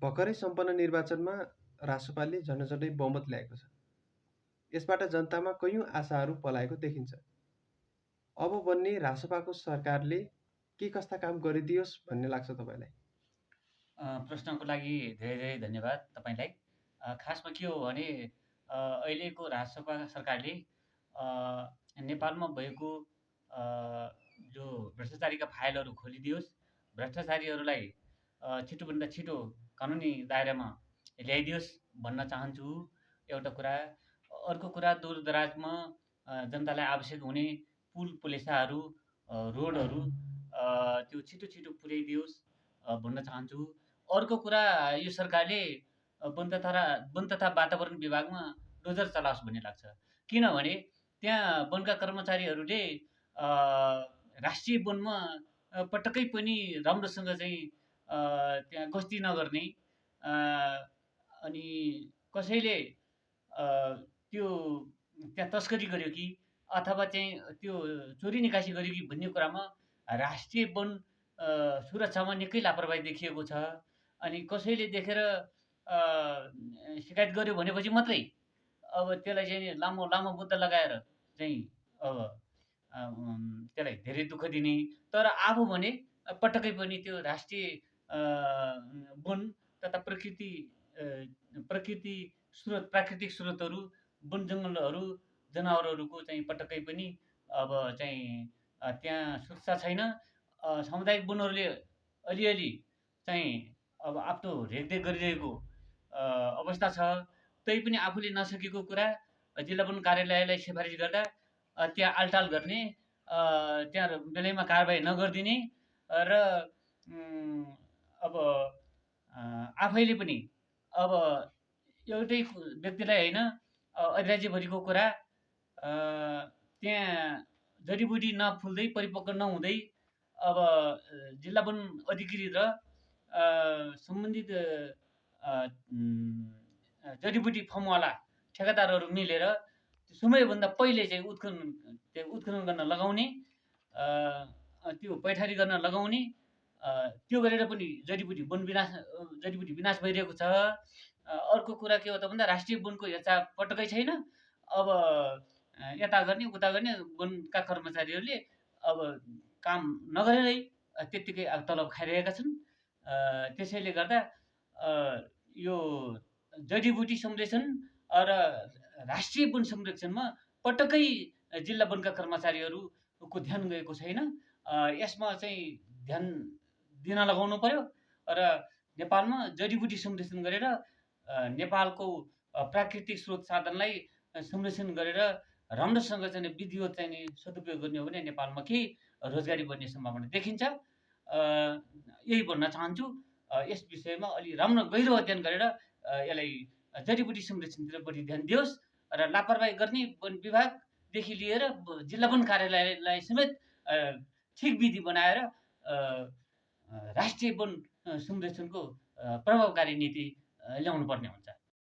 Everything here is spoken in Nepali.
भर्खरै सम्पन्न निर्वाचनमा रासोपाले झन्डै बहुमत ल्याएको छ। यसबाट जनतामा कैयौँ आशाहरू पलाएको देखिन्छ। अब बन्ने रासोपाको सरकारले के कस्ता काम गरिदियोस् भन्ने लाग्छ तपाईँलाई? प्रश्नको लागि धेरै धेरै धन्यवाद तपाईँलाई। खासमा के हो भने अहिलेको राजसपा सरकारले नेपालमा भएको जो भ्रष्टाचारीका फाइलहरू खोलिदियोस्, भ्रष्टाचारीहरूलाई छिटोभन्दा छिटो कानुनी दायरामा ल्याइदियोस् भन्न चाहन्छु, एउटा कुरा। अर्को कुरा, दूरदराजमा जनतालाई आवश्यक हुने पुल पुलेसाहरू, रोडहरू त्यो छिटो छिटो पुर्याइदियोस् भन्न चाहन्छु। अर्को कुरा, यो सरकारले वन तथा वातावरण विभागमा डोजर चलाओस् भन्ने लाग्छ। किनभने त्यहाँ वनका कर्मचारीहरूले राष्ट्रिय वनमा पटक्कै पनि राम्रोसँग चाहिँ त्यहाँ गस्ती नगर्ने, अनि कसैले त्यो त्यहाँ तस्करी गर्यो कि अथवा चाहिँ त्यो चोरी निकासी गर्यो कि भन्ने कुरामा राष्ट्रिय वन सुरक्षामा निकै लापरवाही देखिएको छ। अनि कसैले देखेर शिकायत गर्यो भनेपछि मात्रै अब त्यसलाई चाहिँ लामो लामो मुद्दा लगाएर चाहिँ अब त्यसलाई धेरै दुःख दिने। तर आफू भने पटक्कै पनि त्यो राष्ट्रिय वन तथा प्रकृति स्रोत, प्राकृतिक स्रोतहरू, वन जङ्गलहरू, जनावरहरूको चाहिँ पटक्कै पनि अब चाहिँ त्यहाँ सुरक्षा छैन। सामुदायिक वनहरूले अलिअलि चाहिँ अब आफ्नो रेखदेख गरिरहेको अवस्था छ। तै पनि आफूले नसकेको कुरा जिल्ला वन कार्यालयलाई सिफारिस गर्दा त्यहाँ आलटाल गर्ने, त्यहाँ बेलैमा कारबाही नगरिदिने र अब आफैले पनि अब एउटै व्यक्तिलाई होइन, राज्यभरिको कुरा त्यहाँ जडीबुटी नफुल्दै, परिपक्व नहुँदै अब जिल्ला वन अधिकृत र सम्बन्धित जडीबुटी फर्मवाला ठेकेदारहरू मिलेर समयभन्दा पहिले चाहिँ उत्खनन गर्न लगाउने, त्यो पैठारी गर्न लगाउने, त्यो गरेर पनि जडीबुटी विनाश भइरहेको छ। अर्को कुरा के हो त भन्दा राष्ट्रिय वनको हेरचाह पटक्कै छैन। अब यता गर्ने उता गर्ने वनका कर्मचारीहरूले अब काम नगरेरै त्यत्तिकै अब तलब खाइरहेका छन्। त्यसैले गर्दा यो जडीबुटी संरक्षण र राष्ट्रिय वन संरक्षणमा पटक्कै जिल्ला वनका कर्मचारीहरूको ध्यान गएको छैन। यसमा चाहिँ ध्यान दिन लगाउनु पर्यो र नेपालमा जडीबुटी संरक्षण गरेर नेपालको प्राकृतिक स्रोत साधनलाई संरक्षण गरेर राम्रोसँग चाहिँ विधिवत चाहिँ सदुपयोग गर्ने हो भने नेपालमा केही रोजगारी बढ्ने सम्भावना देखिन्छ। यही भन्न चाहन्छु। यस विषयमा अलि राम्रो गहिरो अध्ययन गरेर यसलाई जडीबुटी संरक्षणतिर बढी ध्यान दियोस् र लापरवाही गर्ने वन विभागदेखि लिएर जिल्ला वन कार्यालयलाई समेत ठिक विधि बनाएर राष्ट्रिय वन संरक्षणको प्रभावकारी नीति ल्याउनु पर्ने हुन्छ।